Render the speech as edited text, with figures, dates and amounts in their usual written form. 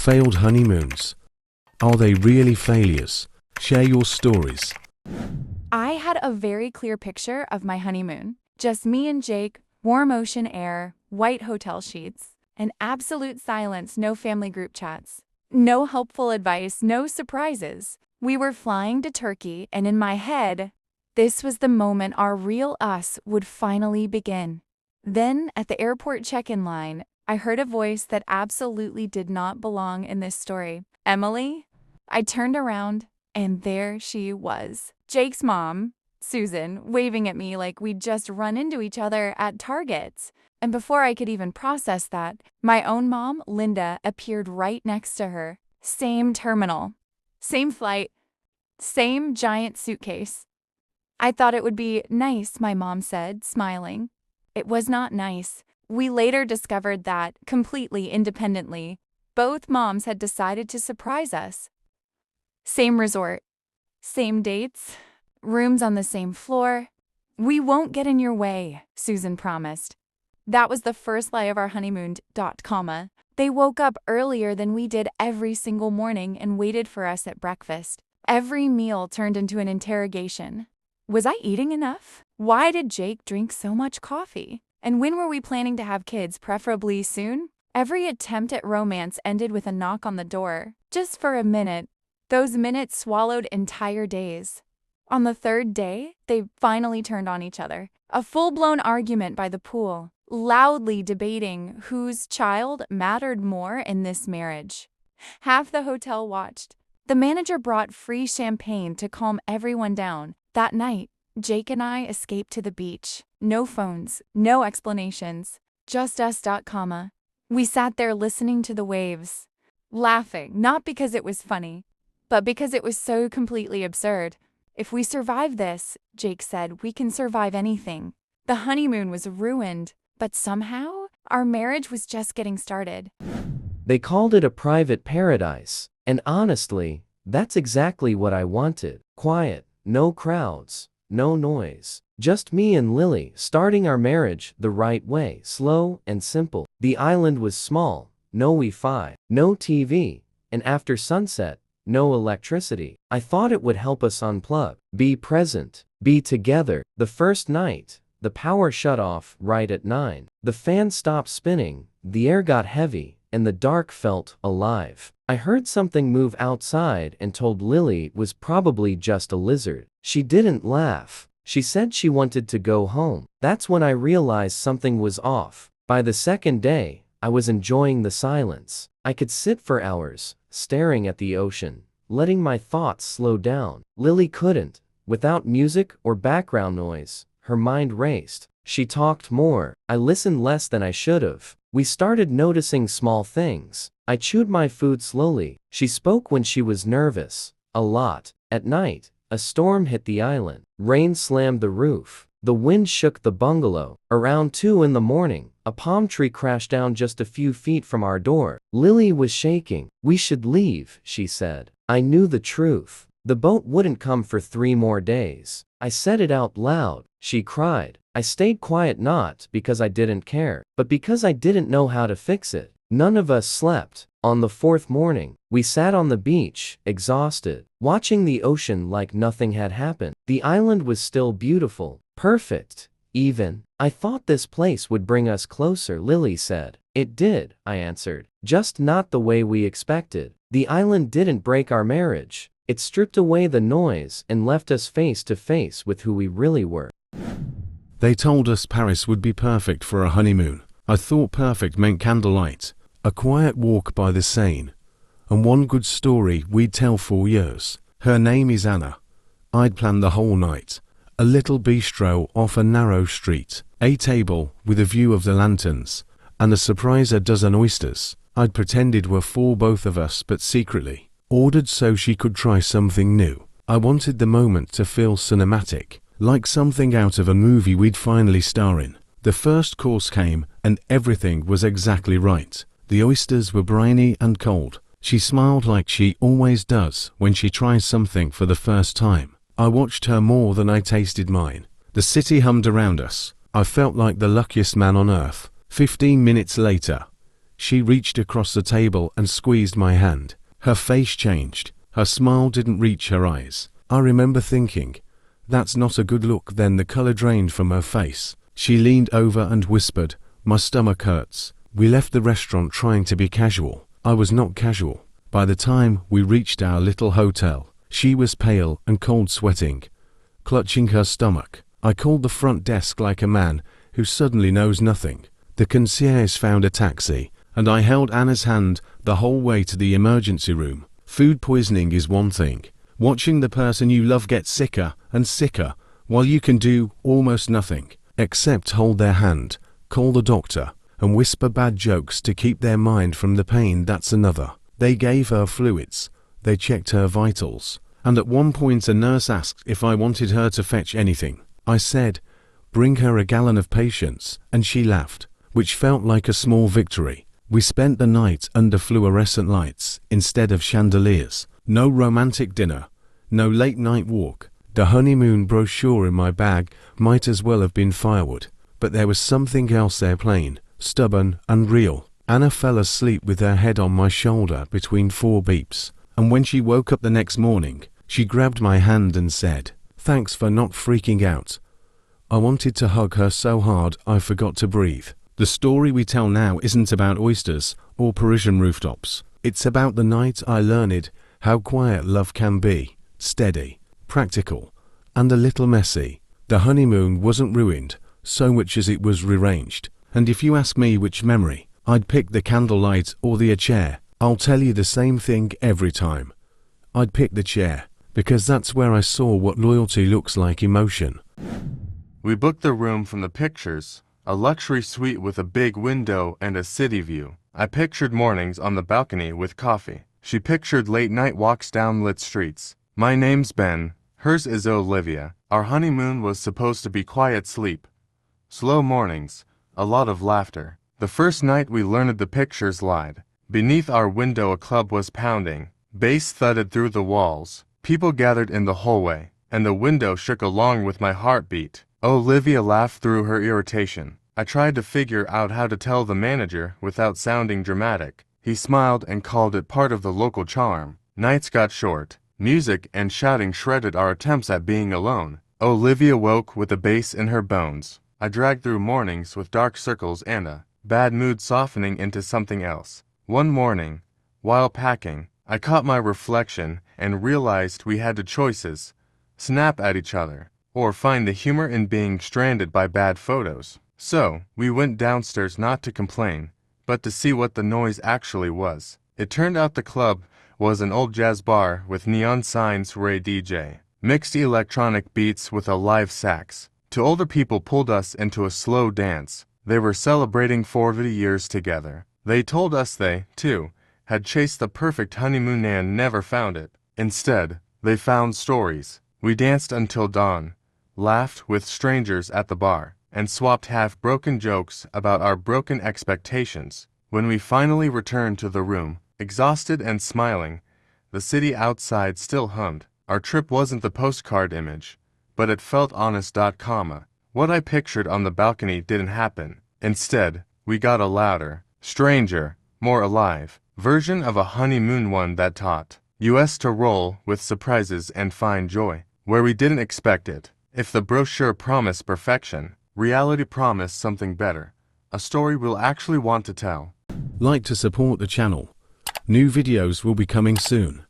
Failed honeymoons. Are they really failures? Share your stories. I had a very clear picture of my honeymoon. Just me and Jake, warm ocean air, white hotel sheets, and absolute silence, no family group chats. No helpful advice, no surprises. We were flying to Turkey, and in my head, this was the moment our real us would finally begin. Then, at the airport check-in line, I heard a voice that absolutely did not belong in this story. Emily? I turned around, and there she was. Jake's mom, Susan, waving at me like we'd just run into each other at Target. And before I could even process that, my own mom, Linda, appeared right next to her. Same terminal, same flight, same giant suitcase. I thought it would be nice, my mom said, smiling. It was not nice. We later discovered that, completely independently, both moms had decided to surprise us. Same resort, same dates, rooms on the same floor. We won't get in your way, Susan promised. That was the first lie of our honeymoon. They woke up earlier than we did every single morning and waited for us at breakfast. Every meal turned into an interrogation. Was I eating enough? Why did Jake drink so much coffee? And when were we planning to have kids, preferably soon? Every attempt at romance ended with a knock on the door. Just for a minute. Those minutes swallowed entire days. On the third day, they finally turned on each other. A full-blown argument by the pool, loudly debating whose child mattered more in this marriage. Half the hotel watched. The manager brought free champagne to calm everyone down. That night, Jake and I escaped to the beach. No phones, no explanations, just us. We sat there listening to the waves, laughing, not because it was funny, but because it was so completely absurd. If we survive this, Jake said, we can survive anything. The honeymoon was ruined, but somehow, our marriage was just getting started. They called it a private paradise, and honestly, that's exactly what I wanted. Quiet, no crowds, no noise. Just me and Lily starting our marriage the right way, slow and simple. The island was small, no Wi-Fi, no TV, and after sunset, no electricity. I thought it would help us unplug, be present, be together. The first night, the power shut off right at 9. The fan stopped spinning, the air got heavy, and the dark felt alive. I heard something move outside and told Lily it was probably just a lizard. She didn't laugh. She said she wanted to go home. That's when I realized something was off. By the second day, I was enjoying the silence. I could sit for hours, staring at the ocean, letting my thoughts slow down. Lily couldn't. Without music or background noise, her mind raced. She talked more. I listened less than I should have. We started noticing small things. I chewed my food slowly. She spoke when she was nervous. A lot. At night, a storm hit the island. Rain slammed the roof. The wind shook the bungalow. Around 2 in the morning, a palm tree crashed down just a few feet from our door. Lily was shaking. We should leave, she said. I knew the truth. The boat wouldn't come for 3 more days. I said it out loud. She cried. I stayed quiet not because I didn't care, but because I didn't know how to fix it. None of us slept. On the 4th morning, we sat on the beach, exhausted, watching the ocean like nothing had happened. The island was still beautiful, perfect, even. I thought this place would bring us closer, Lily said. It did, I answered. Just not the way we expected. The island didn't break our marriage. It stripped away the noise and left us face to face with who we really were. They told us Paris would be perfect for a honeymoon. I thought perfect meant candlelight, a quiet walk by the Seine, and one good story we'd tell for years. Her name is Anna. I'd planned the whole night. A little bistro off a narrow street, a table with a view of the lanterns, and a surprise 12 oysters. I'd pretended were for both of us, but secretly ordered so she could try something new. I wanted the moment to feel cinematic, like something out of a movie we'd finally star in. The first course came, and everything was exactly right. The oysters were briny and cold. She smiled like she always does when she tries something for the first time. I watched her more than I tasted mine. The city hummed around us. I felt like the luckiest man on earth. 15 minutes later, She reached across the table and squeezed my hand. Her face changed. Her smile didn't reach her eyes. I remember thinking, that's not a good look. Then the color drained from her face. She leaned over and whispered, my stomach hurts. We left the restaurant trying to be casual. I was not casual. By the time we reached our little hotel, she was pale and cold sweating, clutching her stomach. I called the front desk like a man who suddenly knows nothing. The concierge found a taxi, and I held Anna's hand the whole way to the emergency room. Food poisoning is one thing. Watching the person you love get sicker and sicker while you can do almost nothing except hold their hand, call the doctor, and whisper bad jokes to keep their mind from the pain, that's another. They gave her fluids. They checked her vitals. And at one point a nurse asked if I wanted her to fetch anything. I said, bring her a gallon of patience, and she laughed, which felt like a small victory. We spent the night under fluorescent lights instead of chandeliers. No romantic dinner, no late night walk. The honeymoon brochure in my bag might as well have been firewood, but there was something else there, plain, stubborn, and real. Anna fell asleep with her head on my shoulder between 4 beeps, and when she woke up the next morning, she grabbed my hand and said, thanks for not freaking out. I wanted to hug her so hard I forgot to breathe. The story we tell now isn't about oysters or Parisian rooftops. It's about the night I learned how quiet love can be, steady, practical, and a little messy. The honeymoon wasn't ruined so much as it was rearranged. And if you ask me which memory I'd pick, the candlelight or the chair, I'll tell you the same thing every time. I'd pick the chair, because that's where I saw what loyalty looks like, emotion. We booked the room from the pictures, a luxury suite with a big window and a city view. I pictured mornings on the balcony with coffee. She pictured late night walks down lit streets. My name's Ben, hers is Olivia. Our honeymoon was supposed to be quiet sleep, slow mornings, a lot of laughter. The first night we learned the pictures lied. Beneath our window a club was pounding. Bass thudded through the walls. People gathered in the hallway, and the window shook along with my heartbeat. Olivia laughed through her irritation. I tried to figure out how to tell the manager without sounding dramatic. He smiled and called it part of the local charm. Nights got short. Music and shouting shredded our attempts at being alone. Olivia woke with a bass in her bones. I dragged through mornings with dark circles and a bad mood softening into something else. One morning, while packing, I caught my reflection and realized we had two choices: snap at each other, or find the humor in being stranded by bad photos. So, we went downstairs not to complain, but to see what the noise actually was. It turned out the club was an old jazz bar with neon signs for a DJ. Mixed electronic beats with a live sax. Two older people pulled us into a slow dance. They were celebrating 40 years together. They told us they, too, had chased the perfect honeymoon and never found it. Instead, they found stories. We danced until dawn, laughed with strangers at the bar, and swapped half-broken jokes about our broken expectations. When we finally returned to the room, exhausted and smiling, the city outside still hummed. Our trip wasn't the postcard image, but it felt honest. What I pictured on the balcony didn't happen. Instead, we got a louder, stranger, more alive version of a honeymoon, one that taught us to roll with surprises and find joy where we didn't expect it. If the brochure promised perfection, reality promised something better, a story we'll actually want to tell. Like to support the channel. New videos will be coming soon.